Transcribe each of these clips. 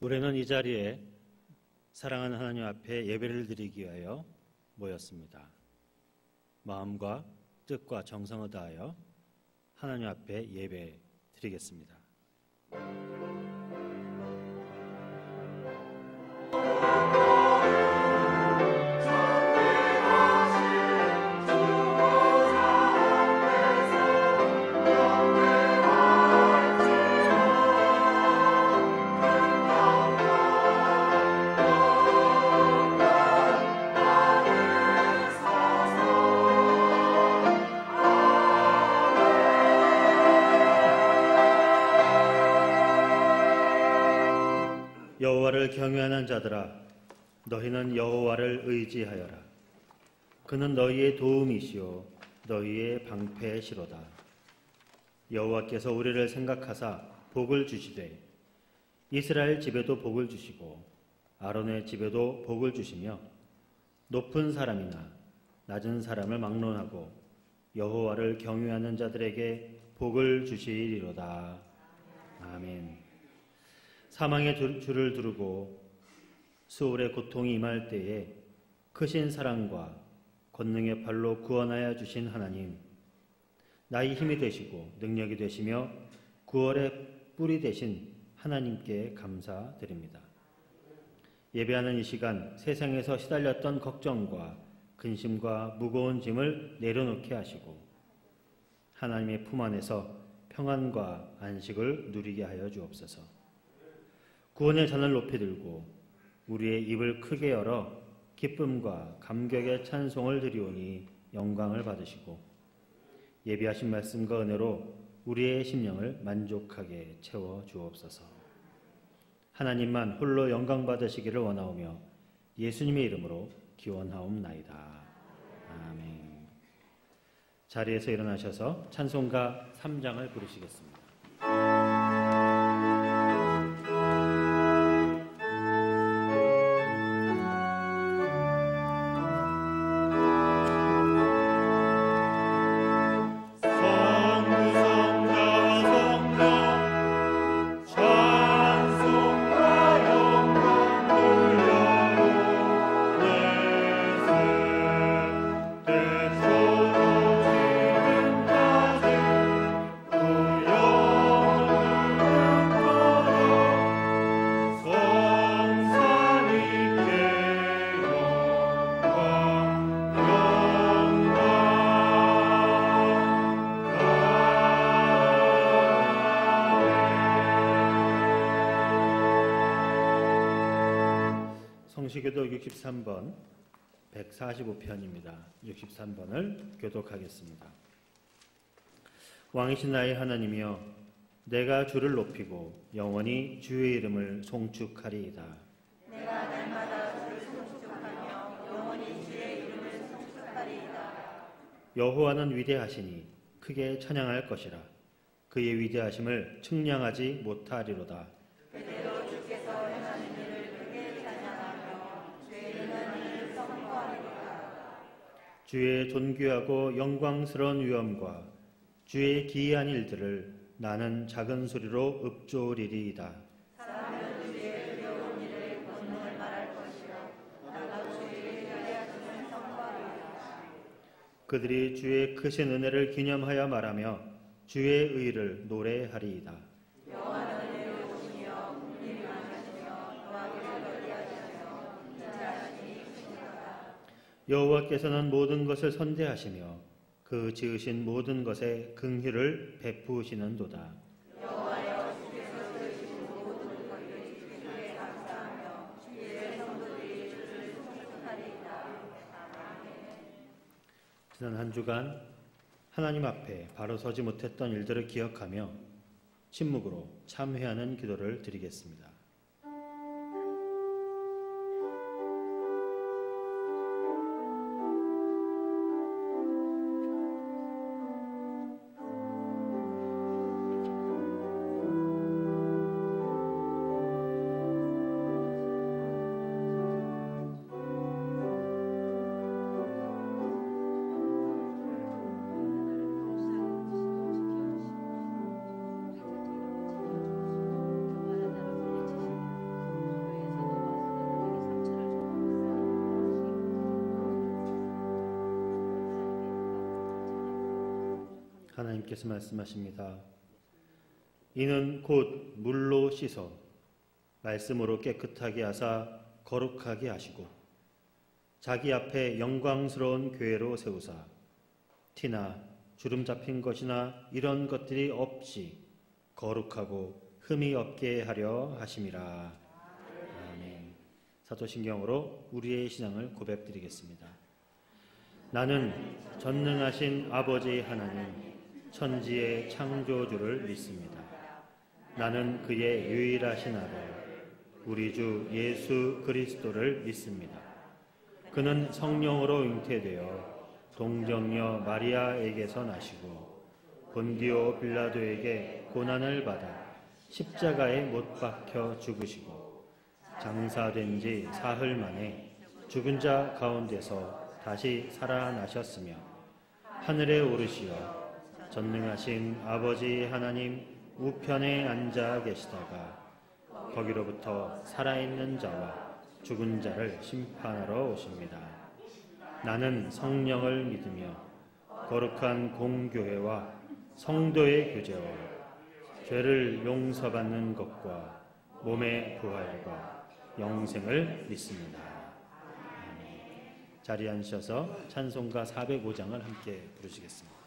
우리는 이 자리에 사랑하는 하나님 앞에 예배를 드리기 위하여 모였습니다. 마음과 뜻과 정성을 다하여 하나님 앞에 예배 드리겠습니다. 여호와를 경외하는 자들아, 너희는 여호와를 의지하여라. 그는 너희의 도움이시요 너희의 방패시로다. 여호와께서 우리를 생각하사 복을 주시되 이스라엘 집에도 복을 주시고 아론의 집에도 복을 주시며 높은 사람이나 낮은 사람을 막론하고 여호와를 경외하는 자들에게 복을 주시리로다. 아멘. 사망의 줄을 두르고 수월의 고통이 임할 때에 크신 사랑과 권능의 팔로 구원하여 주신 하나님, 나의 힘이 되시고 능력이 되시며 구원의 뿌리 되신 하나님께 감사드립니다. 예배하는 이 시간 세상에서 시달렸던 걱정과 근심과 무거운 짐을 내려놓게 하시고 하나님의 품 안에서 평안과 안식을 누리게 하여 주옵소서. 구원의 잔을 높이 들고 우리의 입을 크게 열어 기쁨과 감격의 찬송을 드리오니 영광을 받으시고 예비하신 말씀과 은혜로 우리의 심령을 만족하게 채워 주옵소서. 하나님만 홀로 영광 받으시기를 원하오며 예수님의 이름으로 기원하옵나이다. 아멘. 자리에서 일어나셔서 찬송가 3장을 부르시겠습니다. 성시교독 63번 145편입니다. 63번을 교독하겠습니다. 왕이신 나의 하나님이여, 내가 주를 높이고 영원히 주의 이름을 송축하리이다. 내가 날마다 주를 송축하며 영원히 주의 이름을 송축하리이다. 여호와는 위대하시니 크게 찬양할 것이라. 그의 위대하심을 측량하지 못하리로다. 그대로 주께서 행하는 일을 크게 찬양하며 주의 능한 일을 선포하리로다. 주의 존귀하고 영광스러운 위엄과 주의 기이한 일들을 나는 작은 소리로 읊조리리이다. 사람은 주의 의로운 일을 권능을 말할 것이요 나도 주의 위대하심을 선포하리이다. 그들이 주의 크신 은혜를 기념하여 말하며 주의 의를 노래하리이다. 여호와는 의로우시며 국리를 많으시며 노하기를 멀리하시며 인자하심이 크시도다. 여호와께서는 모든 것을 선대하시며 그 지으신 모든 것에 긍휼을 베푸시는도다. 여호와여, 주께서 지으신 모든 것을 주께 감사하며 주의 성도들이 주를 송축하리이다. 아멘. 지난 한 주간 하나님 앞에 바로 서지 못했던 일들을 기억하며 침묵으로 참회하는 기도를 드리겠습니다. 하나님께서 말씀하십니다. 이는 곧 물로 씻어 말씀으로 깨끗하게 하사 거룩하게 하시고 자기 앞에 영광스러운 교회로 세우사 티나 주름 잡힌 것이나 이런 것들이 없이 거룩하고 흠이 없게 하려 하심이라. 아멘. 사도신경으로 우리의 신앙을 고백드리겠습니다. 나는 전능하신 아버지 하나님 천지의 창조주를 믿습니다. 나는 그의 유일하신 아들 우리 주 예수 그리스도를 믿습니다. 그는 성령으로 잉태되어 동정녀 마리아에게서 나시고 본디오 빌라도에게 고난을 받아 십자가에 못 박혀 죽으시고 장사된 지 사흘 만에 죽은 자 가운데서 다시 살아나셨으며 하늘에 오르시어 전능하신 아버지 하나님 우편에 앉아 계시다가 거기로부터 살아있는 자와 죽은 자를 심판하러 오십니다. 나는 성령을 믿으며 거룩한 공교회와 성도의 교제와 죄를 용서받는 것과 몸의 부활과 영생을 믿습니다. 자리에 앉으셔서 찬송가 405장을 함께 부르시겠습니다.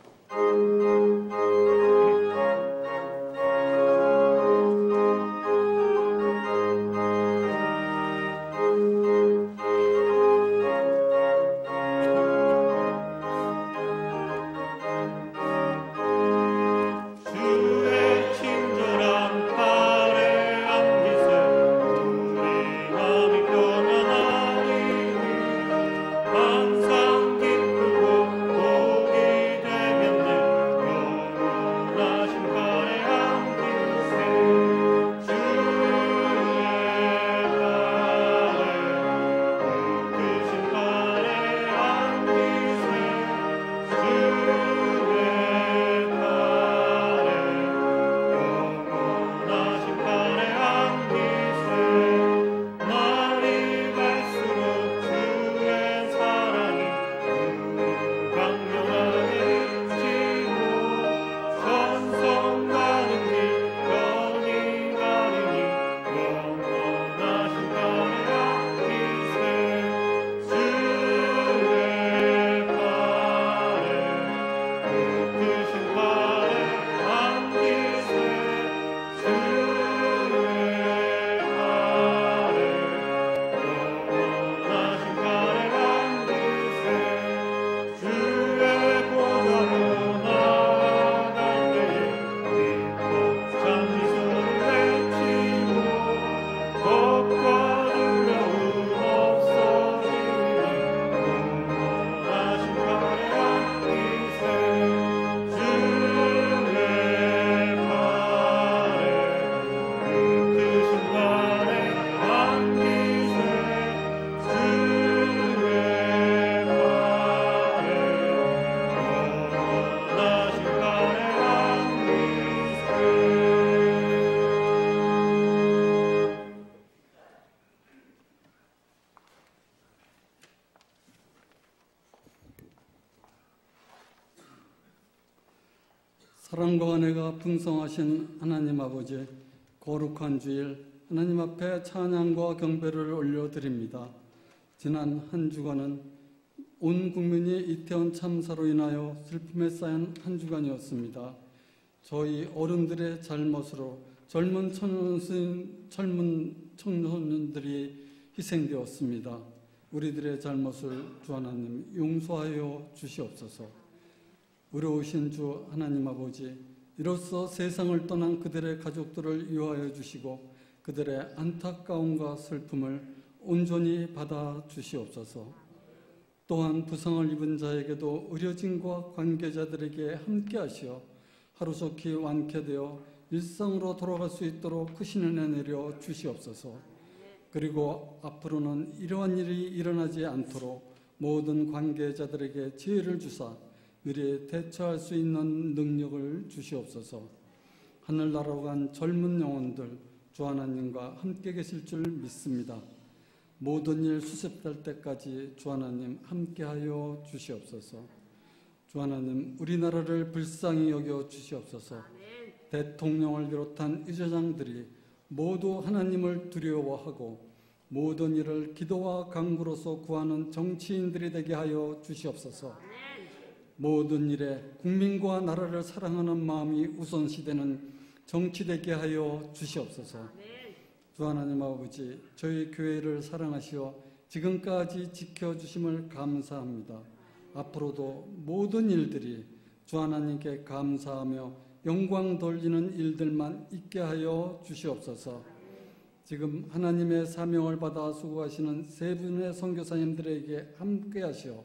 사랑과 은혜가 풍성하신 하나님 아버지, 거룩한 주일 하나님 앞에 찬양과 경배를 올려드립니다. 지난 한 주간은 온 국민이 이태원 참사로 인하여 슬픔에 쌓인 한 주간이었습니다. 저희 어른들의 잘못으로 젊은 청소년들이 희생되었습니다. 우리들의 잘못을 주 하나님 용서하여 주시옵소서. 의로우신 주 하나님 아버지, 이로써 세상을 떠난 그들의 가족들을 위하여 주시고 그들의 안타까움과 슬픔을 온전히 받아 주시옵소서. 또한 부상을 입은 자에게도 의료진과 관계자들에게 함께 하시어 하루속히 완쾌되어 일상으로 돌아갈 수 있도록 크신 은혜 내려 주시옵소서. 그리고 앞으로는 이러한 일이 일어나지 않도록 모든 관계자들에게 지혜를 주사 미래에 대처할 수 있는 능력을 주시옵소서. 하늘나라로 간 젊은 영혼들 주 하나님과 함께 계실 줄 믿습니다. 모든 일 수습될 때까지 주 하나님 함께하여 주시옵소서. 주 하나님, 우리나라를 불쌍히 여겨 주시옵소서. 대통령을 비롯한 의제장들이 모두 하나님을 두려워하고 모든 일을 기도와 간구로서 구하는 정치인들이 되게 하여 주시옵소서. 모든 일에 국민과 나라를 사랑하는 마음이 우선시되는 정치 되게 하여 주시옵소서. 주 하나님 아버지, 저희 교회를 사랑하시어 지금까지 지켜주심을 감사합니다. 앞으로도 모든 일들이 주 하나님께 감사하며 영광 돌리는 일들만 있게 하여 주시옵소서. 지금 하나님의 사명을 받아 수고하시는 세 분의 선교사님들에게 함께 하시어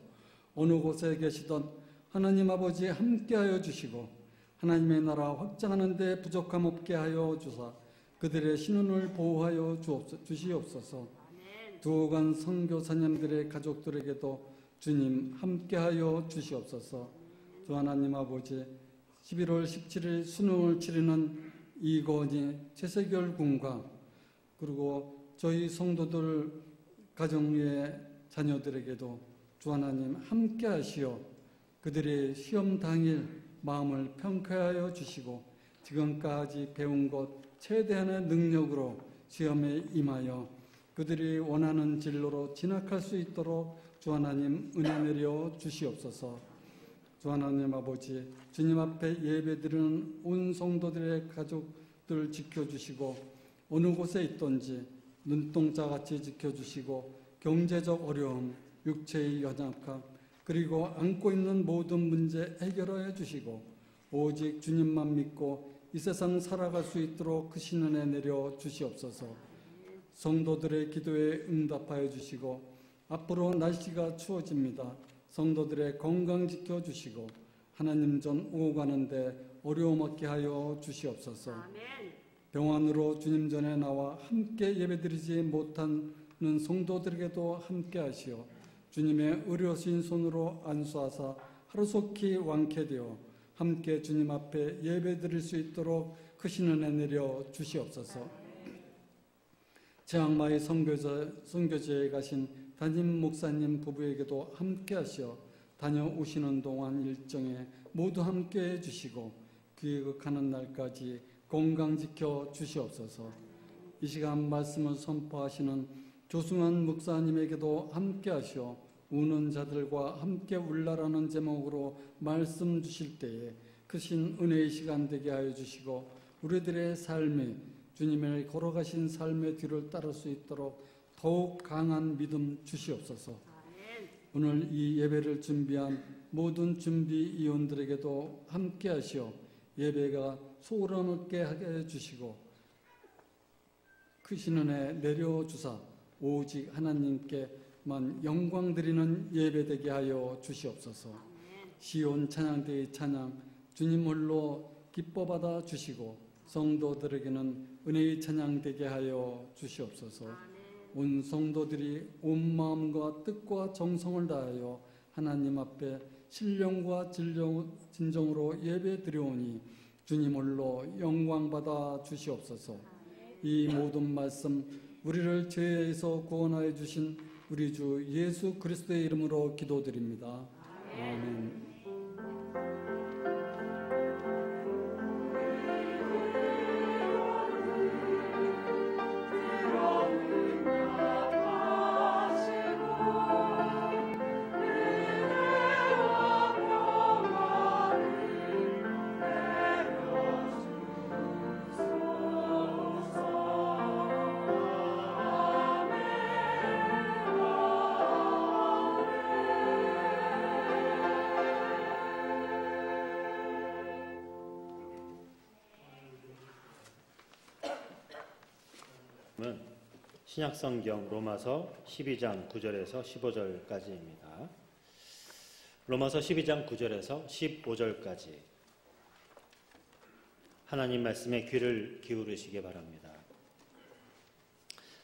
어느 곳에 계시던 하나님 아버지 함께 하여 주시고 하나님의 나라 확장하는 데 부족함 없게 하여 주사 그들의 신원을 보호하여 주시옵소서. 두어간 선교사님들의 가족들에게도 주님 함께하여 주시옵소서. 주 하나님 아버지, 11월 17일 수능을 치르는 이건희 최세결 군과 그리고 저희 성도들 가정의 자녀들에게도 주 하나님 함께하시어 그들의 시험 당일 마음을 평가하여 주시고 지금까지 배운 것 최대한의 능력으로 시험에 임하여 그들이 원하는 진로로 진학할 수 있도록 주 하나님 은혜 내려 주시옵소서. 주 하나님 아버지, 주님 앞에 예배드리는 온 성도들의 가족들 지켜주시고 어느 곳에 있든지 눈동자같이 지켜주시고 경제적 어려움, 육체의 연약함 그리고 안고 있는 모든 문제 해결하여 주시고 오직 주님만 믿고 이 세상 살아갈 수 있도록 크신 은혜 내려 주시옵소서. 성도들의 기도에 응답하여 주시고 앞으로 날씨가 추워집니다. 성도들의 건강 지켜주시고 하나님 전 오고 가는데 어려움 없게 하여 주시옵소서. 병환으로 주님 전에 나와 함께 예배드리지 못하는 성도들에게도 함께 하시어 주님의 의료신 손으로 안수하사 하루속히 완쾌되어 함께 주님 앞에 예배드릴 수 있도록 크신 은혜 내려 주시옵소서. 제악마의 선교지에 가신 담임 목사님 부부에게도 함께 하시어 다녀오시는 동안 일정에 모두 함께 해주시고 귀국하는 날까지 건강 지켜 주시옵소서. 이 시간 말씀을 선포하시는 조승환 목사님에게도 함께 하시어 우는 자들과 함께 울라라는 제목으로 말씀 주실 때에 크신 은혜의 시간 되게 하여 주시고 우리들의 삶이 주님의 걸어가신 삶의 뒤를 따를 수 있도록 더욱 강한 믿음 주시옵소서. 오늘 이 예배를 준비한 모든 준비위원들에게도 함께 하시어 예배가 소원 없게 하게 해주시고 크신 은혜 내려주사 오직 하나님께만 영광 드리는 예배 되게 하여 주시옵소서. 시온 찬양대의 찬양 주님 홀로 기뻐 받아 주시고 성도들에게는 은혜의 찬양 되게 하여 주시옵소서. 온 성도들이 온 마음과 뜻과 정성을 다하여 하나님 앞에 신령과 진정으로 예배 드려오니 주님 홀로 영광 받아 주시옵소서. 이 모든 말씀 우리를 죄에서 구원하여 주신 우리 주 예수 그리스도의 이름으로 기도드립니다. 아멘. 신약성경 로마서 12장 9절에서 15절까지입니다. 로마서 12장 9절에서 15절까지 하나님 말씀에 귀를 기울이시기 바랍니다.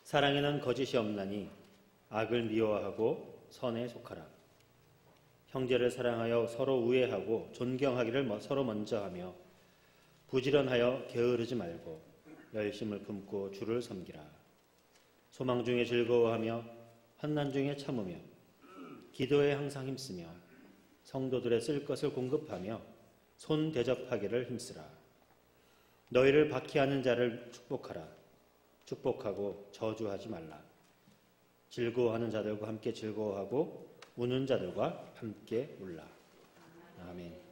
사랑에는 거짓이 없나니 악을 미워하고 선에 속하라. 형제를 사랑하여 서로 우애하고 존경하기를 서로 먼저 하며 부지런하여 게으르지 말고 열심을 품고 주를 섬기라. 소망 중에 즐거워하며 환난 중에 참으며 기도에 항상 힘쓰며 성도들의 쓸 것을 공급하며 손 대접하기를 힘쓰라. 너희를 박해하는 자를 축복하라. 축복하고 저주하지 말라. 즐거워하는 자들과 함께 즐거워하고 우는 자들과 함께 울라. 아멘.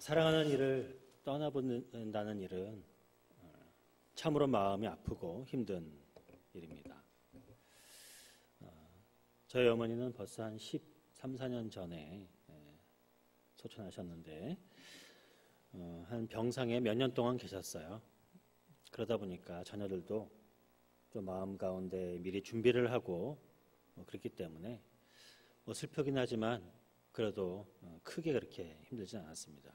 사랑하는 이를 떠나본다는 일은 참으로 마음이 아프고 힘든 일입니다. 저희 어머니는 벌써 한 13, 14년 전에 소천하셨는데 한 병상에 몇 년 동안 계셨어요. 그러다 보니까 자녀들도 좀 마음 가운데 미리 준비를 하고 그렇기 때문에 슬프긴 하지만 그래도 크게 그렇게 힘들진 않았습니다.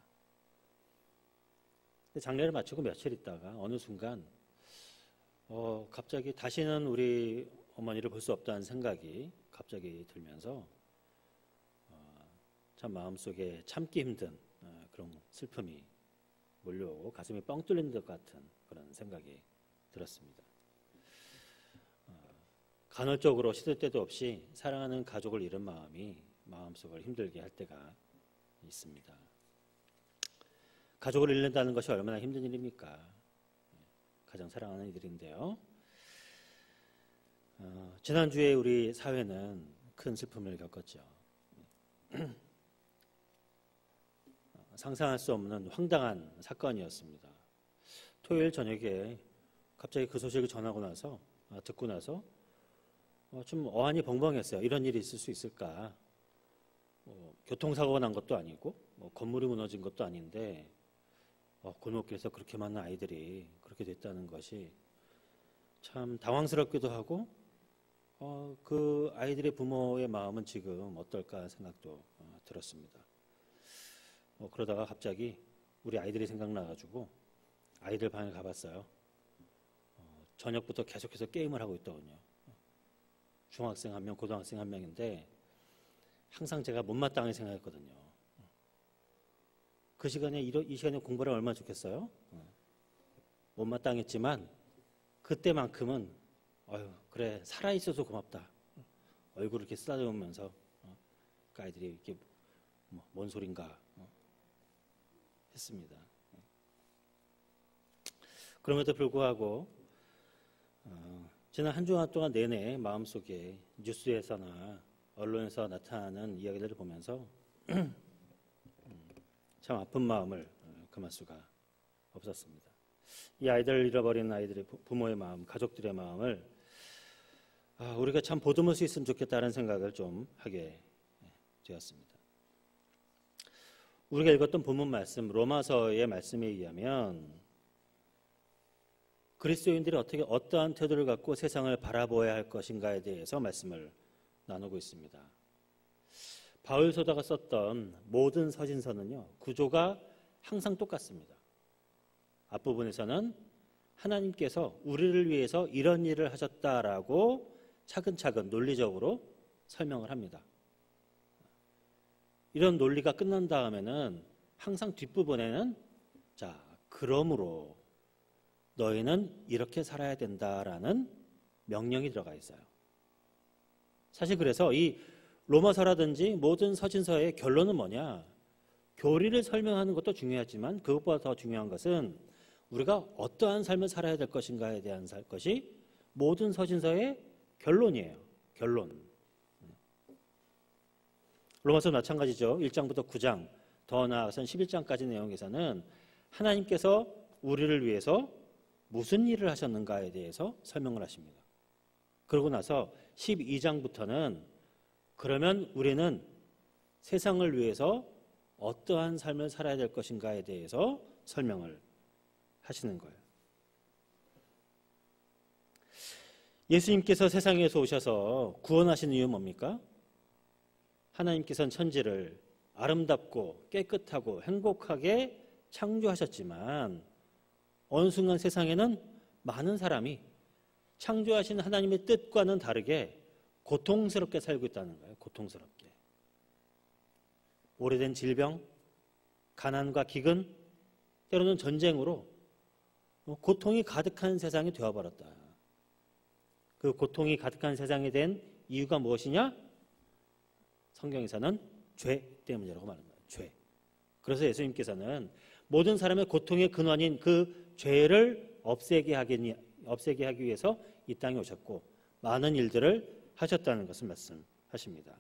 장례를 마치고 며칠 있다가 어느 순간 갑자기 다시는 우리 어머니를 볼 수 없다는 생각이 갑자기 들면서 참 마음속에 참기 힘든 그런 슬픔이 몰려오고 가슴이 뻥 뚫린 것 같은 그런 생각이 들었습니다. 간헐적으로 시도 때도 없이 사랑하는 가족을 잃은 마음이 마음속을 힘들게 할 때가 있습니다. 가족을 잃는다는 것이 얼마나 힘든 일입니까? 가장 사랑하는 이들인데요. 지난주에 우리 사회는 큰 슬픔을 겪었죠. 상상할 수 없는 황당한 사건이었습니다. 토요일 저녁에 갑자기 그 소식을 듣고 나서 좀 어안이 벙벙했어요. 이런 일이 있을 수 있을까? 교통사고가 난 것도 아니고 건물이 무너진 것도 아닌데 골목길에서 그렇게 많은 아이들이 그렇게 됐다는 것이 참 당황스럽기도 하고 그 아이들의 부모의 마음은 지금 어떨까 생각도 들었습니다. 그러다가 갑자기 우리 아이들이 생각나가지고 아이들 방에 가봤어요. 저녁부터 계속해서 게임을 하고 있더군요. 중학생 1명, 고등학생 1명인데 항상 제가 못마땅하게 생각했거든요. 그 시간에 이 시간에 공부를 얼마나 좋겠어요? 못마땅했지만 그때만큼은 그래 살아있어서 고맙다. 얼굴을 이렇게 쓰다듬으면서 그 아이들이 이렇게 뭔 소린가 했습니다. 그럼에도 불구하고 지난 한 주간 동안 내내 마음속에 뉴스에서나 언론에서 나타나는 이야기들을 보면서 참 아픈 마음을 금할 수가 없었습니다. 이 아이들을 잃어버린 아이들의 부모의 마음, 가족들의 마음을 우리가 참 보듬을 수 있으면 좋겠다는 생각을 좀 하게 되었습니다. 우리가 읽었던 본문 말씀, 로마서의 말씀에 의하면 그리스도인들이 어떠한 태도를 갖고 세상을 바라보아야 할 것인가에 대해서 말씀을 나누고 있습니다. 바울 서다가 썼던 모든 서신서는요, 구조가 항상 똑같습니다. 앞부분에서는 하나님께서 우리를 위해서 이런 일을 하셨다라고 차근차근 논리적으로 설명을 합니다. 이런 논리가 끝난 다음에는 항상 뒷부분에는 그러므로 너희는 이렇게 살아야 된다라는 명령이 들어가 있어요. 사실 그래서 이 로마서라든지 모든 서신서의 결론은 뭐냐? 교리를 설명하는 것도 중요하지만 그것보다 더 중요한 것은 우리가 어떠한 삶을 살아야 될 것인가에 대한 것이 모든 서신서의 결론이에요. 결론. 로마서 마찬가지죠. 1장부터 9장, 더 나아가서는 11장까지 내용에서는 하나님께서 우리를 위해서 무슨 일을 하셨는가에 대해서 설명을 하십니다. 그러고 나서 12장부터는 그러면 우리는 세상을 위해서 어떠한 삶을 살아야 될 것인가에 대해서 설명을 하시는 거예요. 예수님께서 세상에서 오셔서 구원하신 이유는 뭡니까? 하나님께서는 천지를 아름답고 깨끗하고 행복하게 창조하셨지만 어느 순간 세상에는 많은 사람이 창조하신 하나님의 뜻과는 다르게 고통스럽게 살고 있다는 거예요. 고통스럽게. 오래된 질병, 가난과 기근, 때로는 전쟁으로 고통이 가득한 세상이 되어버렸다. 그 고통이 가득한 세상에 된 이유가 무엇이냐? 성경에서는 죄 때문이라고 말합니다. 죄. 그래서 예수님께서는 모든 사람의 고통의 근원인 그 죄를 없애게 하기 위해서 이 땅에 오셨고 많은 일들을 하셨다는 것을 말씀하십니다.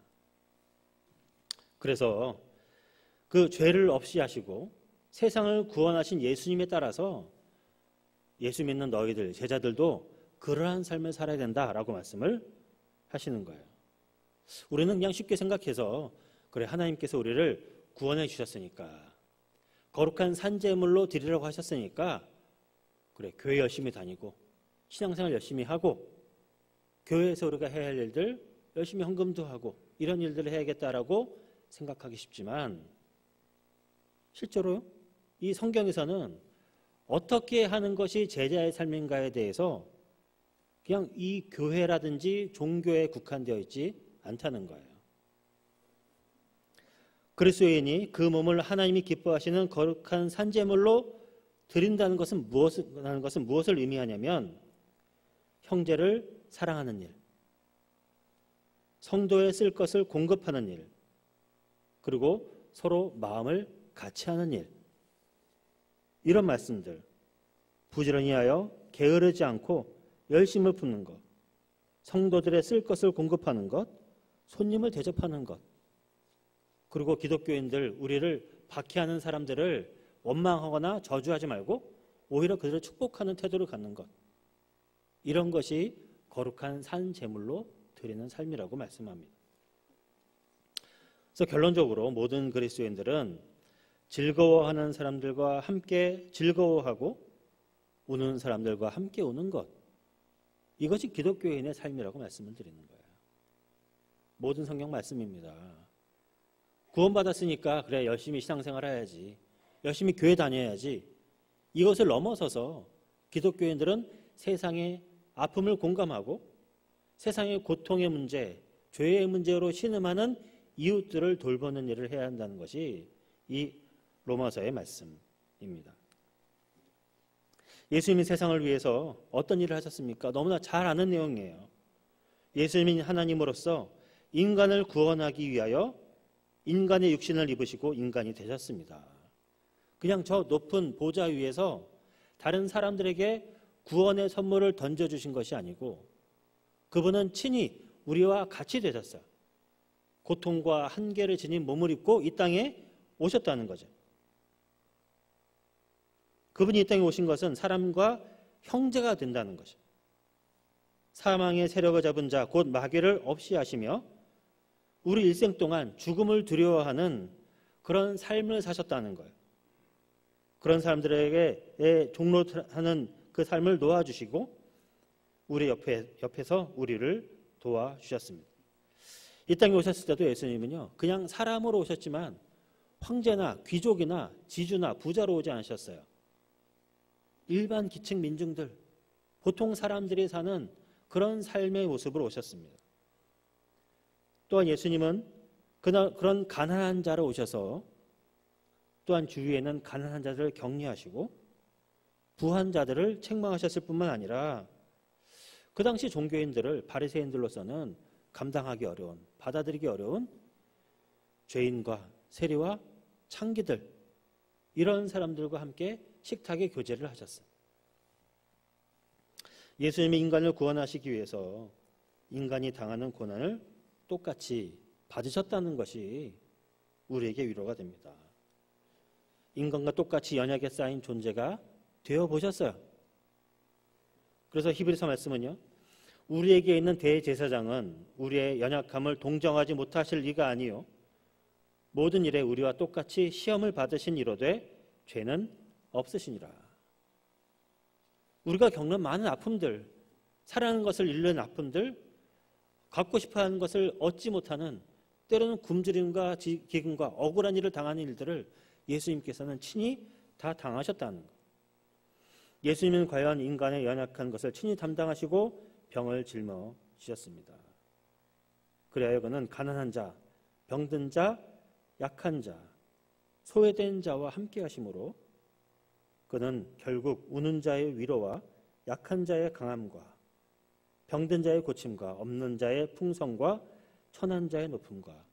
그래서 그 죄를 없이 하시고 세상을 구원하신 예수님에 따라서 예수 믿는 너희들, 제자들도 그러한 삶을 살아야 된다라고 말씀을 하시는 거예요. 우리는 그냥 쉽게 생각해서 그래, 하나님께서 우리를 구원해 주셨으니까, 거룩한 산제물로 드리라고 하셨으니까 그래, 교회 열심히 다니고 신앙생활 열심히 하고 교회에서 우리가 해야 할 일들 열심히 헌금도 하고 이런 일들을 해야겠다라고 생각하기 쉽지만, 실제로 이 성경에서는 어떻게 하는 것이 제자의 삶인가에 대해서 그냥 이 교회라든지 종교에 국한되어 있지 않다는 거예요. 그리스도인이 그 몸을 하나님이 기뻐하시는 거룩한 산제물로 드린다는 것은 무엇을 의미하냐면, 형제를 사랑하는 일, 성도에 쓸 것을 공급하는 일, 그리고 서로 마음을 같이 하는 일, 이런 말씀들, 부지런히 하여 게으르지 않고 열심을 품는 것, 성도들의 쓸 것을 공급하는 것, 손님을 대접하는 것, 그리고 기독교인들, 우리를 박해하는 사람들을 원망하거나 저주하지 말고 오히려 그들을 축복하는 태도를 갖는 것, 이런 것이 거룩한 산 제물로 드리는 삶이라고 말씀합니다. 그래서 결론적으로 모든 그리스도인들은 즐거워하는 사람들과 함께 즐거워하고 우는 사람들과 함께 우는 것, 이것이 기독교인의 삶이라고 말씀을 드리는 거예요. 모든 성경 말씀입니다. 구원받았으니까 그래, 열심히 신앙생활 해야지, 열심히 교회 다녀야지, 이것을 넘어서서 기독교인들은 세상의 아픔을 공감하고 세상의 고통의 문제, 죄의 문제로 신음하는 이웃들을 돌보는 일을 해야 한다는 것이 이 로마서의 말씀입니다. 예수님이 세상을 위해서 어떤 일을 하셨습니까? 너무나 잘 아는 내용이에요. 예수님이 하나님으로서 인간을 구원하기 위하여 인간의 육신을 입으시고 인간이 되셨습니다. 그냥 저 높은 보좌 위에서 다른 사람들에게 구원의 선물을 던져주신 것이 아니고, 그분은 친히 우리와 같이 되셨어요. 고통과 한계를 지닌 몸을 입고 이 땅에 오셨다는 거죠. 그분이 이 땅에 오신 것은 사람과 형제가 된다는 것이죠. 사망의 세력을 잡은 자, 곧 마귀를 없이 하시며 우리 일생 동안 죽음을 두려워하는 그런 삶을 사셨다는 거예요. 그런 사람들에게 종로하는 그 삶을 놓아주시고 우리 옆에서 우리를 도와주셨습니다. 이 땅에 오셨을 때도 예수님은요, 그냥 사람으로 오셨지만 황제나 귀족이나 지주나 부자로 오지 않으셨어요. 일반 기층 민중들, 보통 사람들이 사는 그런 삶의 모습으로 오셨습니다. 또한 예수님은 그런 가난한 자로 오셔서 또한 주위에는 가난한 자들을 격려하시고 부한 자들을 책망하셨을 뿐만 아니라 그 당시 종교인들을, 바리새인들로서는 감당하기 어려운, 받아들이기 어려운 죄인과 세리와 창기들, 이런 사람들과 함께 식탁에 교제를 하셨어요. 예수님이 인간을 구원하시기 위해서 인간이 당하는 고난을 똑같이 받으셨다는 것이 우리에게 위로가 됩니다. 인간과 똑같이 연약에 쌓인 존재가 되어보셨어요. 그래서 히브리서 말씀은요, 우리에게 있는 대제사장은 우리의 연약함을 동정하지 못하실 리가 아니요 모든 일에 우리와 똑같이 시험을 받으신 이로되 죄는 없으시니라. 우리가 겪는 많은 아픔들, 사랑하는 것을 잃는 아픔들, 갖고 싶어하는 것을 얻지 못하는, 때로는 굶주림과 기근과 억울한 일을 당하는 일들을 예수님께서는 친히 다 당하셨다는 것. 예수님은 과연 인간의 연약한 것을 친히 담당하시고 병을 짊어지셨습니다. 그래야 그는 가난한 자, 병든 자, 약한 자, 소외된 자와 함께 하심으로 그는 결국 우는 자의 위로와 약한 자의 강함과 병든 자의 고침과 없는 자의 풍성과 천한 자의 높음과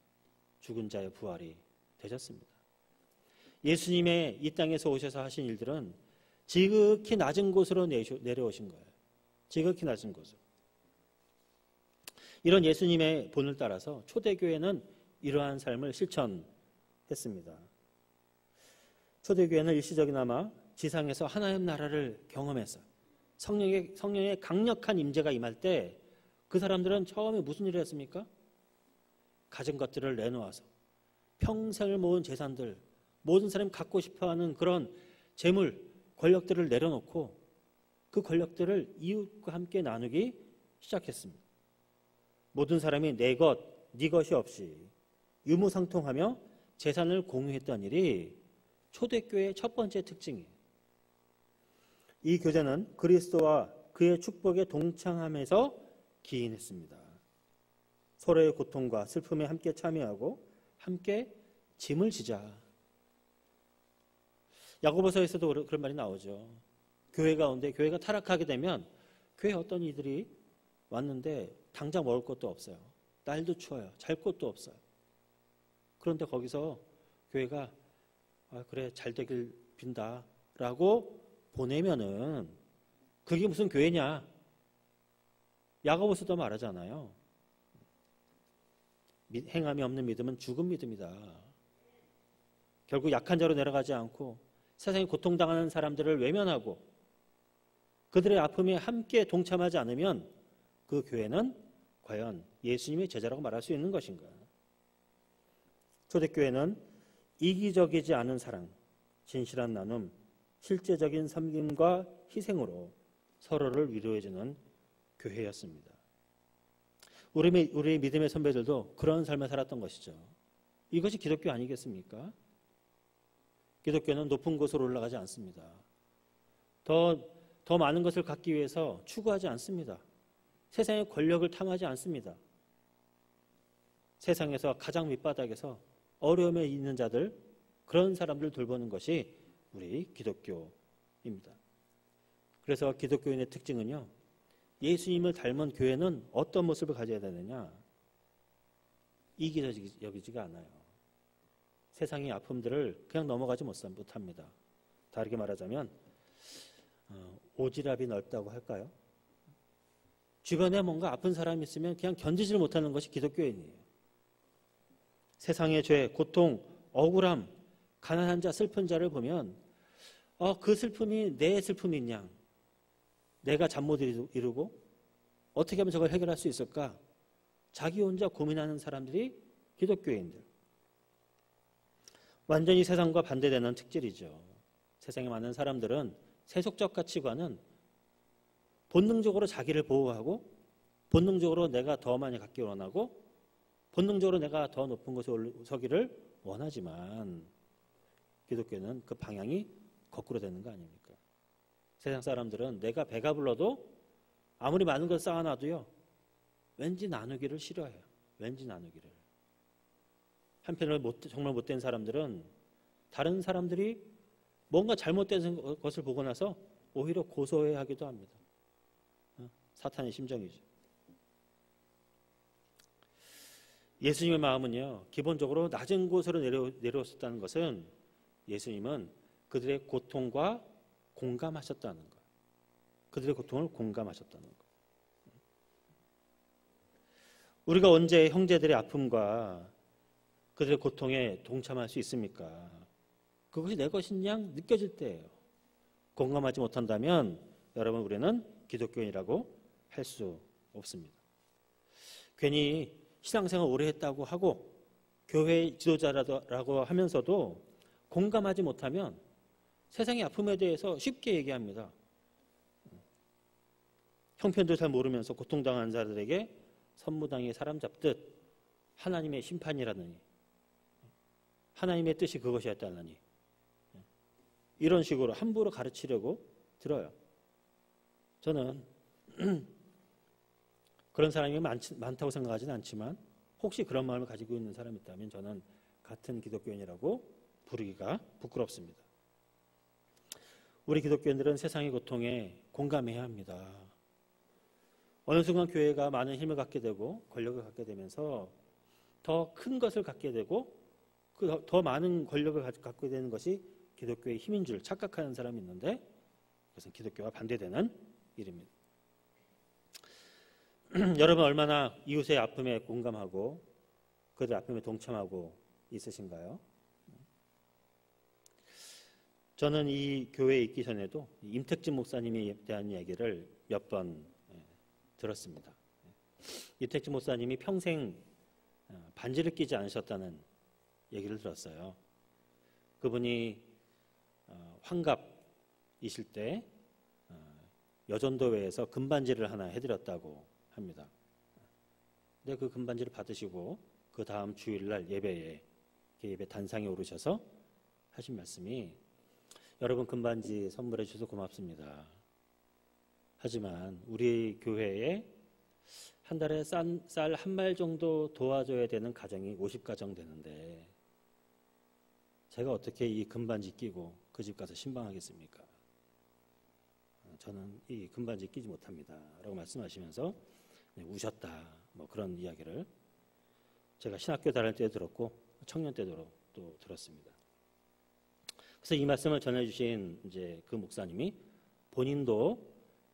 죽은 자의 부활이 되셨습니다. 예수님의 이 땅에서 오셔서 하신 일들은 지극히 낮은 곳으로 내려오신 거예요. 지극히 낮은 곳으로. 이런 예수님의 본을 따라서 초대교회는 이러한 삶을 실천했습니다. 초대교회는 일시적이나마 지상에서 하나님 나라를 경험했어요. 성령의 강력한 임재가 임할 때 그 사람들은 처음에 무슨 일을 했습니까? 가진 것들을 내놓아서 평생을 모은 재산들, 모든 사람이 갖고 싶어하는 그런 재물, 권력들을 내려놓고 그 권력들을 이웃과 함께 나누기 시작했습니다. 모든 사람이 내 것, 네 것이 없이 유무상통하며 재산을 공유했던 일이 초대교회의 첫 번째 특징이에요. 이 교제는 그리스도와 그의 축복에 동참하면서 기인했습니다. 서로의 고통과 슬픔에 함께 참여하고 함께 짐을 지자. 야고보서에서도 그런 말이 나오죠. 교회 가운데 교회가 타락하게 되면 교회에 어떤 이들이 왔는데 당장 먹을 것도 없어요. 날도 추워요. 잘 곳도 없어요. 그런데 거기서 교회가 그래 잘 되길 빈다라고 보내면은 그게 무슨 교회냐? 야고보서도 말하잖아요. 행함이 없는 믿음은 죽은 믿음이다. 결국 약한 자로 내려가지 않고 세상에 고통당하는 사람들을 외면하고 그들의 아픔에 함께 동참하지 않으면 그 교회는 과연 예수님의 제자라고 말할 수 있는 것인가? 초대교회는 이기적이지 않은 사랑, 진실한 나눔, 실제적인 섬김과 희생으로 서로를 위로해주는 교회였습니다. 우리의 믿음의 선배들도 그런 삶을 살았던 것이죠. 이것이 기독교 아니겠습니까? 기독교는 높은 곳으로 올라가지 않습니다. 더 많은 것을 갖기 위해서 추구하지 않습니다. 세상의 권력을 탐하지 않습니다. 세상에서 가장 밑바닥에서 어려움에 있는 자들, 그런 사람들을 돌보는 것이 우리 기독교입니다. 그래서 기독교인의 특징은요, 예수님을 닮은 교회는 어떤 모습을 가져야 되느냐? 이기적이지가 않아요. 세상의 아픔들을 그냥 넘어가지 못합니다. 다르게 말하자면 오지랖이 넓다고 할까요? 주변에 뭔가 아픈 사람이 있으면 그냥 견디질 못하는 것이 기독교인이에요. 세상의 죄, 고통, 억울함, 가난한 자, 슬픈 자를 보면 그 슬픔이 내 슬픔인 양, 내가 잠 못 이루고 어떻게 하면 저걸 해결할 수 있을까? 자기 혼자 고민하는 사람들이 기독교인들. 완전히 세상과 반대되는 특질이죠. 세상에 많은 사람들은 세속적 가치관은 본능적으로 자기를 보호하고 본능적으로 내가 더 많이 갖기 원하고 본능적으로 내가 더 높은 곳에 서기를 원하지만 기독교는 그 방향이 거꾸로 되는 거 아닙니까? 세상 사람들은 내가 배가 불러도 아무리 많은 걸 쌓아놔도요, 왠지 나누기를 싫어해요. 왠지 나누기를. 한편으로 정말 못된 사람들은 다른 사람들이 뭔가 잘못된 것을 보고 나서 오히려 고소해하기도 합니다. 사탄의 심정이죠. 예수님의 마음은요, 기본적으로 낮은 곳으로 내려오셨다는 것은 예수님은 그들의 고통과 공감하셨다는 것. 그들의 고통을 공감하셨다는 것. 우리가 언제 형제들의 아픔과 그들의 고통에 동참할 수 있습니까? 그것이 내 것인 양 느껴질 때예요. 공감하지 못한다면 여러분, 우리는 기독교인이라고 할 수 없습니다. 괜히 신앙생활 오래 했다고 하고 교회 지도자라고 하면서도 공감하지 못하면 세상의 아픔에 대해서 쉽게 얘기합니다. 형편도 잘 모르면서 고통당하는 자들에게 선무당에 사람 잡듯 하나님의 심판이라느니, 하나님의 뜻이 그것이었다느니, 이런 식으로 함부로 가르치려고 들어요. 저는 그런 사람이 많다고 생각하지는 않지만 혹시 그런 마음을 가지고 있는 사람이 있다면 저는 같은 기독교인이라고 부르기가 부끄럽습니다. 우리 기독교인들은 세상의 고통에 공감해야 합니다. 어느 순간 교회가 많은 힘을 갖게 되고 권력을 갖게 되면서 더 큰 것을 갖게 되고 더 많은 권력을 갖게 되는 것이 기독교의 힘인 줄 착각하는 사람이 있는데 그것은 기독교와 반대되는 일입니다. 여러분, 얼마나 이웃의 아픔에 공감하고 그들의 아픔에 동참하고 있으신가요? 저는 이 교회에 있기 전에도 임택진 목사님에 대한 이야기를 몇 번 들었습니다. 임택진 목사님이 평생 반지를 끼지 않으셨다는 얘기를 들었어요. 그분이 환갑이실 때 여전도회에서 금반지를 하나 해드렸다고 합니다. 근데 그 금반지를 받으시고 그 다음 주일날 예배 단상에 오르셔서 하신 말씀이, 여러분 금반지 선물해 주셔서 고맙습니다. 하지만 우리 교회에 한 달에 쌀 한 말 정도 도와줘야 되는 가정이 50가정 되는데 제가 어떻게 이 금반지 끼고 그 집 가서 신방하겠습니까? 저는 이 금반지 끼지 못합니다. 라고 말씀하시면서 우셨다. 뭐 그런 이야기를 제가 신학교 다닐 때 들었고 청년 때도 또 들었습니다. 그래서 이 말씀을 전해주신 이제 그 목사님이 본인도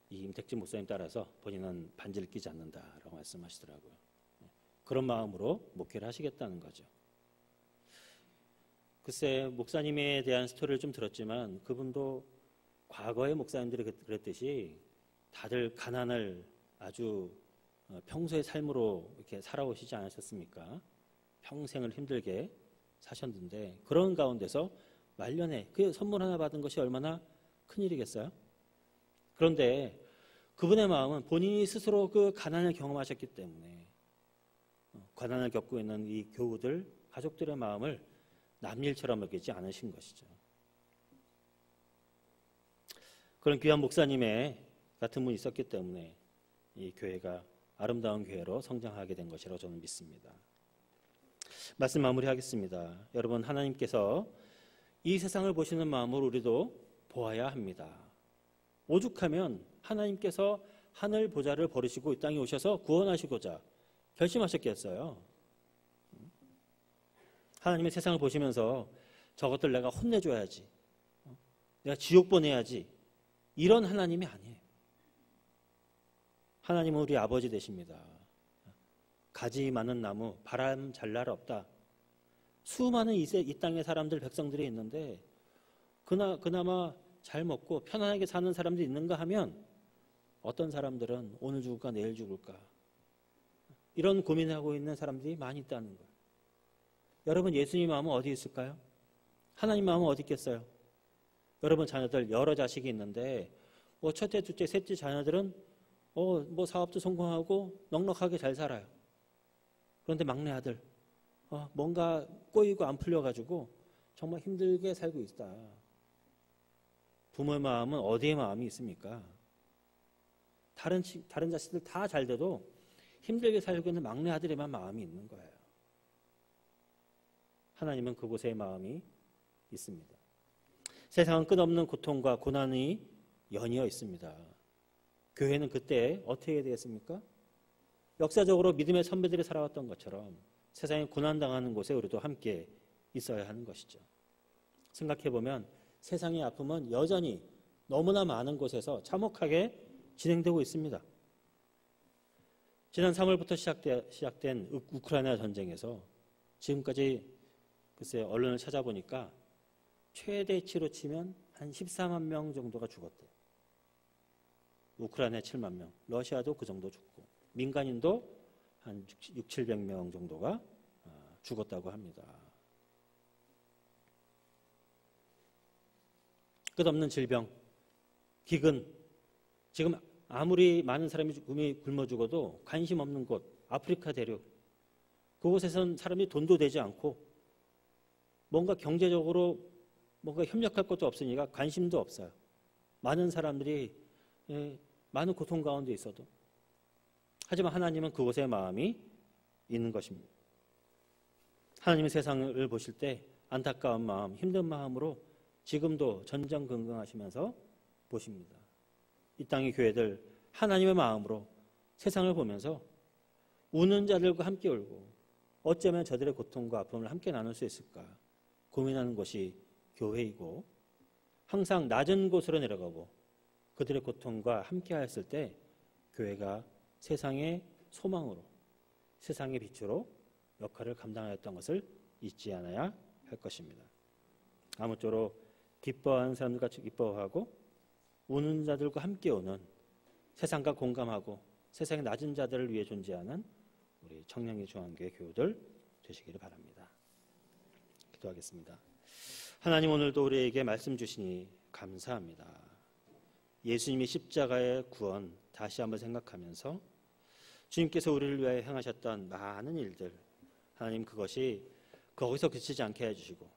이 임택진 목사님 따라서 본인은 반지를 끼지 않는다라고 말씀하시더라고요. 그런 마음으로 목회를 하시겠다는 거죠. 글쎄 목사님에 대한 스토리를 좀 들었지만 그분도 과거의 목사님들이 그랬듯이 다들 가난을 아주 평소의 삶으로 이렇게 살아오시지 않으셨습니까? 평생을 힘들게 사셨는데 그런 가운데서 말년에 그 선물 하나 받은 것이 얼마나 큰일이겠어요? 그런데 그분의 마음은 본인이 스스로 그 가난을 경험하셨기 때문에 가난을 겪고 있는 이 교우들, 가족들의 마음을 남일처럼 여기지 않으신 것이죠. 그런 귀한 목사님의 같은 분이 있었기 때문에 이 교회가 아름다운 교회로 성장하게 된 것이라고 저는 믿습니다. 말씀 마무리하겠습니다. 여러분, 하나님께서 이 세상을 보시는 마음으로 우리도 보아야 합니다. 오죽하면 하나님께서 하늘 보좌를 버리시고 이 땅에 오셔서 구원하시고자 결심하셨겠어요. 하나님의 세상을 보시면서 저것들 내가 혼내줘야지, 내가 지옥 보내야지, 이런 하나님이 아니에요. 하나님은 우리 아버지 되십니다. 가지 많은 나무, 바람 잘 날 없다. 수많은 이 땅의 사람들, 백성들이 있는데 그나마 잘 먹고 편안하게 사는 사람들이 있는가 하면 어떤 사람들은 오늘 죽을까 내일 죽을까 이런 고민하고 있는 사람들이 많이 있다는 거예요. 여러분, 예수님 마음은 어디 있을까요? 하나님 마음은 어디 있겠어요? 여러분 자녀들 여러 자식이 있는데 뭐 첫째, 둘째, 셋째 자녀들은 뭐 사업도 성공하고 넉넉하게 잘 살아요. 그런데 막내 아들 뭔가 꼬이고 안 풀려가지고 정말 힘들게 살고 있다. 부모의 마음은 어디에 마음이 있습니까? 다른 자식들 다 잘 돼도 힘들게 살고 있는 막내 아들에만 마음이 있는 거예요. 하나님은 그곳에 마음이 있습니다. 세상은 끝없는 고통과 고난이 연이어 있습니다. 교회는 그때 어떻게 되겠습니까? 역사적으로 믿음의 선배들이 살아왔던 것처럼 세상에 고난당하는 곳에 우리도 함께 있어야 하는 것이죠. 생각해보면 세상의 아픔은 여전히 너무나 많은 곳에서 참혹하게 진행되고 있습니다. 지난 3월부터 시작된 우크라이나 전쟁에서 지금까지 글쎄 언론을 찾아보니까 최대치로 치면 한 14만 명 정도가 죽었대요. 우크라이나 7만 명, 러시아도 그 정도 죽고 민간인도 한 600~700명 정도가 죽었다고 합니다. 끝없는 질병, 기근, 지금 아무리 많은 사람이 굶어 죽어도 관심 없는 곳, 아프리카 대륙, 그곳에선 사람이 돈도 되지 않고 뭔가 경제적으로 뭔가 협력할 것도 없으니까 관심도 없어요. 많은 사람들이 많은 고통 가운데 있어도. 하지만 하나님은 그곳에 마음이 있는 것입니다. 하나님의 세상을 보실 때 안타까운 마음, 힘든 마음으로 지금도 전전긍긍하시면서 보십니다. 이 땅의 교회들 하나님의 마음으로 세상을 보면서 우는 자들과 함께 울고 어쩌면 저들의 고통과 아픔을 함께 나눌 수 있을까 고민하는 것이 교회이고, 항상 낮은 곳으로 내려가고 그들의 고통과 함께 하였을 때 교회가 세상의 소망으로, 세상의 빛으로 역할을 감당하였던 것을 잊지 않아야 할 것입니다. 아무쪼록 기뻐하는 사람들과 기뻐하고 우는 자들과 함께 우는 세상과 공감하고 세상의 낮은 자들을 위해 존재하는 우리 청량리 중앙교회 교우들 되시기를 바랍니다. 기도하겠습니다. 하나님, 오늘도 우리에게 말씀 주시니 감사합니다. 예수님이 십자가의 구원 다시 한번 생각하면서 주님께서 우리를 위하여 행하셨던 많은 일들, 하나님 그것이 거기서 그치지 않게 해주시고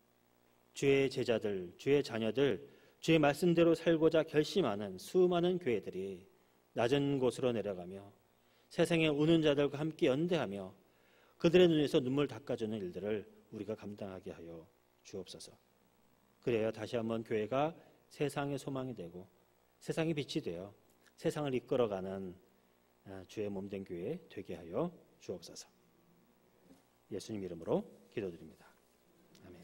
주의 제자들, 주의 자녀들, 주의 말씀대로 살고자 결심하는 수많은 교회들이 낮은 곳으로 내려가며 세상에 우는 자들과 함께 연대하며 그들의 눈에서 눈물 닦아주는 일들을 우리가 감당하게 하여 주옵소서. 그래야 다시 한번 교회가 세상의 소망이 되고 세상의 빛이 되어 세상을 이끌어가는 주의 몸된 교회 되게 하여 주옵소서. 예수님 이름으로 기도드립니다. 아멘.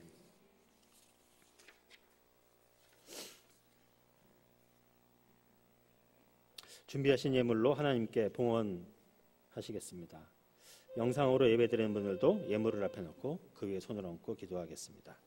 준비하신 예물로 하나님께 봉헌하시겠습니다. 영상으로 예배드리는 분들도 예물을 앞에 놓고 그 위에 손을 얹고 기도하겠습니다.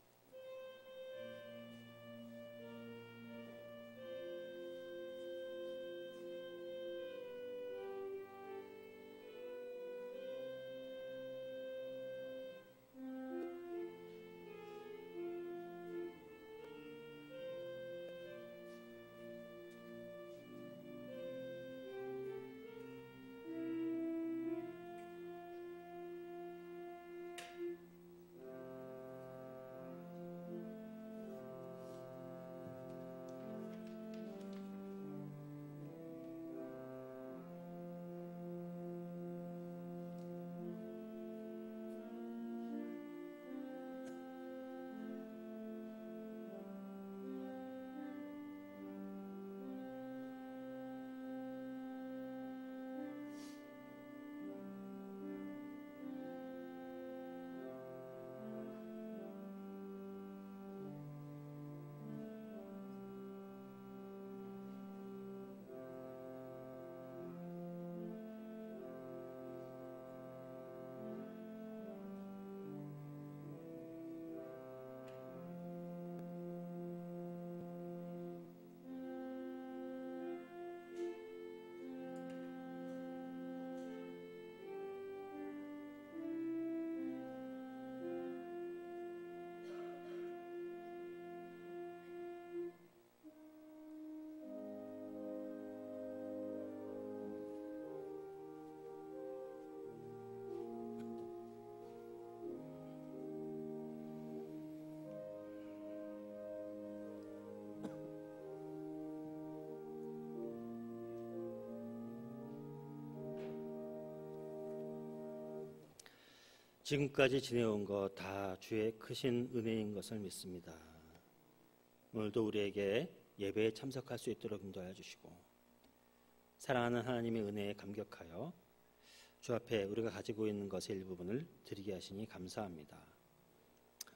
지금까지 지내온 것 다 주의 크신 은혜인 것을 믿습니다. 오늘도 우리에게 예배에 참석할 수 있도록 인도하여 주시고 사랑하는 하나님의 은혜에 감격하여 주 앞에 우리가 가지고 있는 것의 일부분을 드리게 하시니 감사합니다.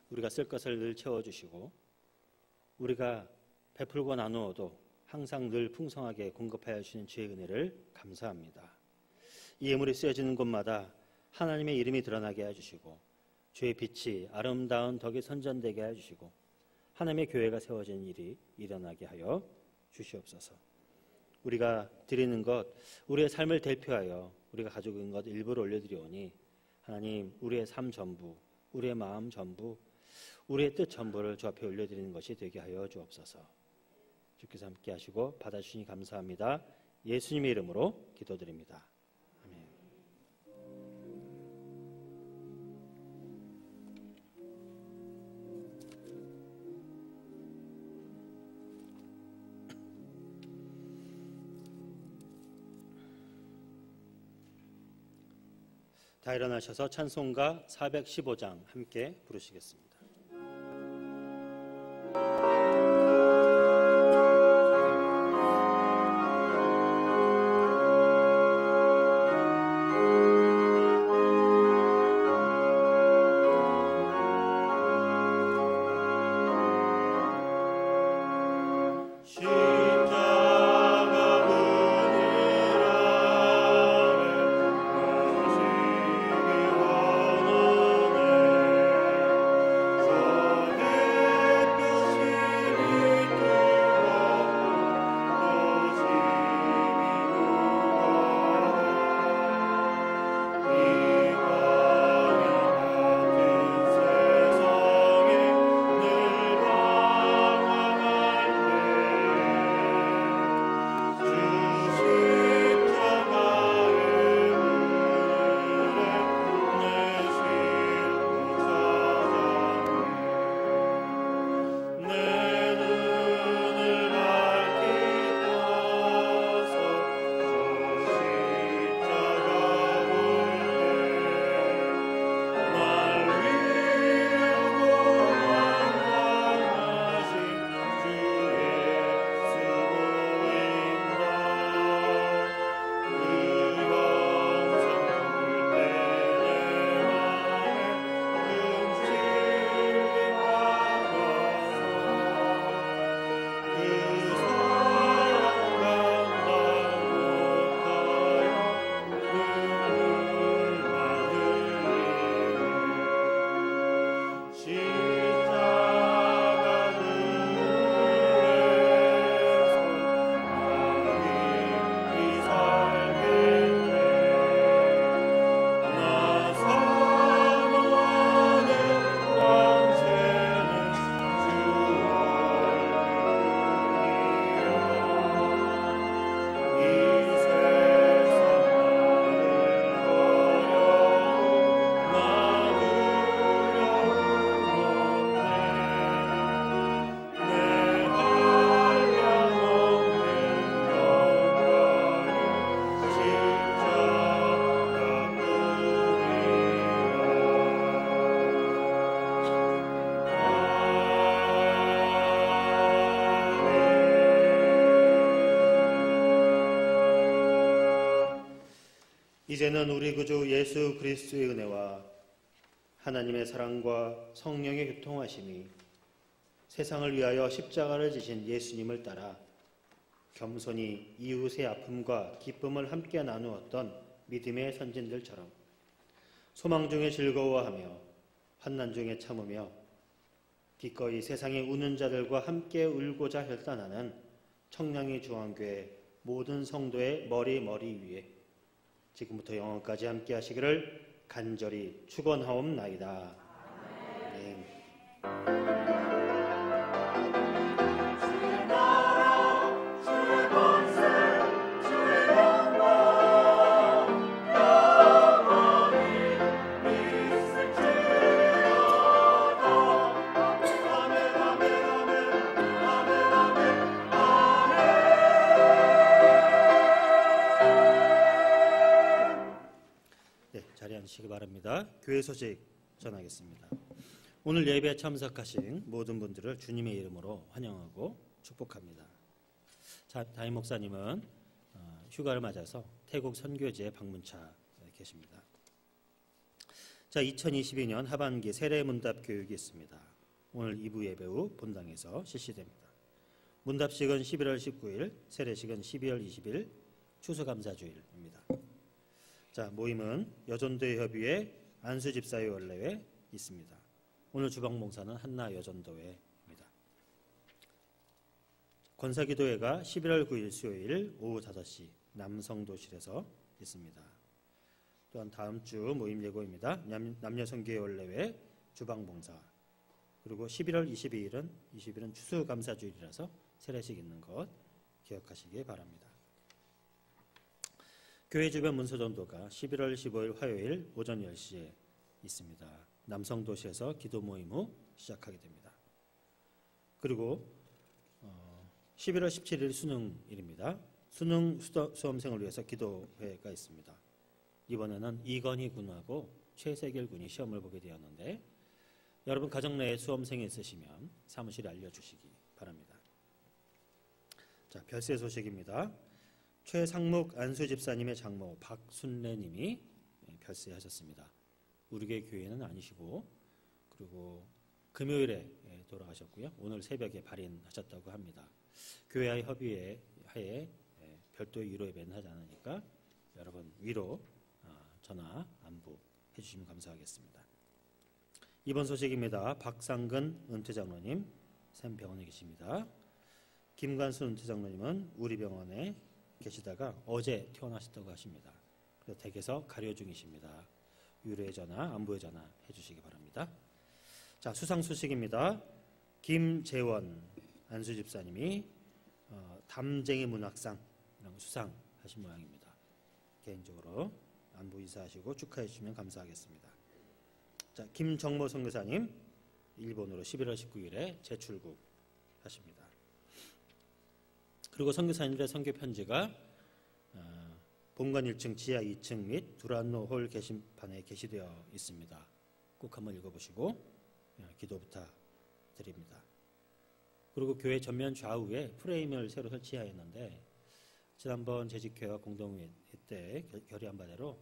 우리가 쓸 것을 늘 채워주시고 우리가 베풀고 나누어도 항상 늘 풍성하게 공급하여 주시는 주의 은혜를 감사합니다. 이 예물이 쓰여지는 곳마다 하나님의 이름이 드러나게 해주시고 주의 빛이 아름다운 덕이 선전되게 해주시고 하나님의 교회가 세워진 일이 일어나게 하여 주시옵소서. 우리가 드리는 것, 우리의 삶을 대표하여 우리가 가지고 있는 것 일부를 올려드리오니 하나님, 우리의 삶 전부, 우리의 마음 전부, 우리의 뜻 전부를 주 앞에 올려드리는 것이 되게 하여 주옵소서. 주께서 함께 하시고 받아주시니 감사합니다. 예수님의 이름으로 기도드립니다. 다 일어나셔서 찬송가 415장 함께 부르시겠습니다. 원하네 이제는 우리 구주 예수 그리스도의 은혜와 하나님의 사랑과 성령의 교통하심이 세상을 위하여 십자가를 지신 예수님을 따라 겸손히 이웃의 아픔과 기쁨을 함께 나누었던 믿음의 선진들처럼 소망 중에 즐거워하며 환난 중에 참으며 기꺼이 세상에 우는 자들과 함께 울고자 혈단하는 청량리 중앙교회 모든 성도의 머리 위에 지금부터 영원까지 함께 하시기를 간절히 축원하옵나이다. 아멘. 자리하시기 바랍니다. 교회 소식 전하겠습니다. 오늘 예배에 참석하신 모든 분들을 주님의 이름으로 환영하고 축복합니다. 담임 목사님은 휴가를 맞아서 태국 선교지에 방문차 계십니다. 2022년 하반기 세례문답 교육이 있습니다. 오늘 2부 예배 후 본당에서 실시됩니다. 문답식은 11월 19일, 세례식은 12월 20일, 추수감사주일입니다. 모임은 여전도회 협의회 안수집사회 원래회 있습니다. 오늘 주방봉사는 한나여전도회입니다. 권사기도회가 11월 9일 수요일 오후 5시 남성도실에서 있습니다. 또한 다음 주 모임 예고입니다. 남녀성교회 원래회 주방봉사, 그리고 11월 20일은 추수감사주일이라서 세례식 있는 것 기억하시기 바랍니다. 교회 주변 문서전도가 11월 15일 화요일 오전 10시에 있습니다. 남성도시에서 기도 모임 후 시작하게 됩니다. 그리고 11월 17일 수능일입니다. 수능 수험생을 위해서 기도회가 있습니다. 이번에는 이건희 군하고 최세길 군이 시험을 보게 되었는데 여러분 가정 내에 수험생이 있으시면 사무실에 알려주시기 바랍니다. 별세 소식입니다. 최상묵 안수집사님의 장모 박순래님이 별세하셨습니다. 우리 교회는 아니시고, 그리고 금요일에 돌아가셨고요. 오늘 새벽에 발인하셨다고 합니다. 교회와의 협의에 하에 별도의 위로 예배는 하지 않으니까 여러분 위로 전화 안부 해주시면 감사하겠습니다. 이번 소식입니다. 박상근 은퇴장로님 샘병원에 계십니다. 김관수 은퇴장로님은 우리 병원에 계시다가 어제 퇴원하셨다고 하십니다. 그래서 댁에서 가려 중이십니다. 위로의 전화, 안부의 전화 해주시기 바랍니다. 수상 소식입니다. 김재원 안수집사님이 담쟁이 문학상 수상하신 모양입니다. 개인적으로 안부 인사하시고 축하해 주시면 감사하겠습니다. 김정모 선교사님 일본으로 11월 19일에 재출국 하십니다. 그리고 선교사님들의 선교 편지가 본관 1층 지하 2층 및 두란노 홀 게시판에 게시되어 있습니다. 꼭 한번 읽어보시고 기도 부탁드립니다. 그리고 교회 전면 좌우에 프레임을 새로 설치하였는데 지난번 재직회와 공동회 때 결의한 바대로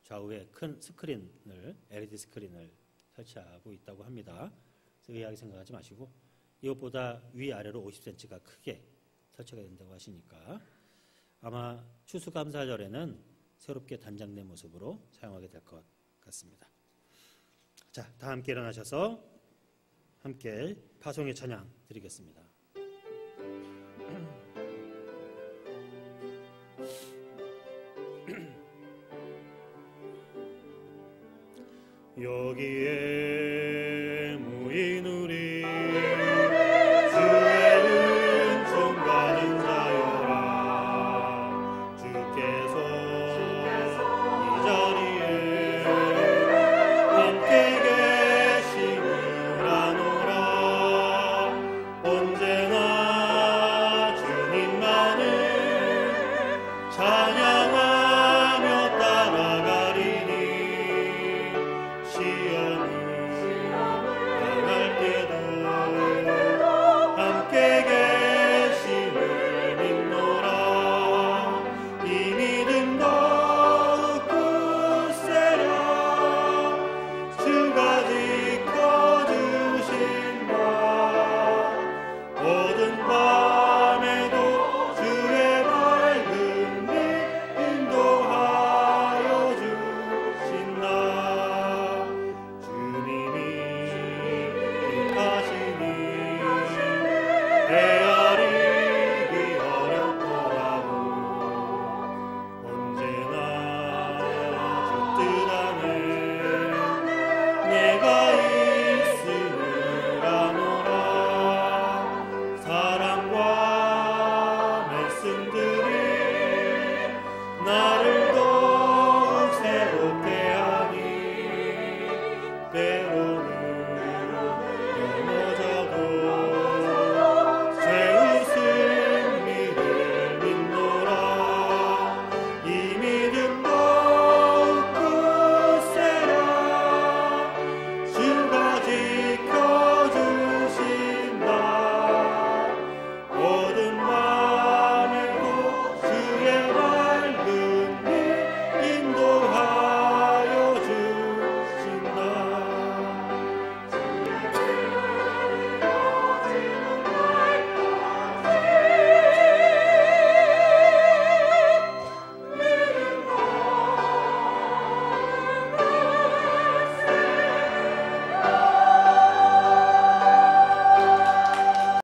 좌우에 큰 스크린을 LED 스크린을 설치하고 있다고 합니다. 그래서 의아하게 생각하지 마시고 이것보다 위아래로 50cm가 크게 설치가 된다고 하시니까 아마 추수감사절에는 새롭게 단장된 모습으로 사용하게 될 것 같습니다. 다 함께 일어나셔서 함께 파송의 찬양 드리겠습니다. 여기에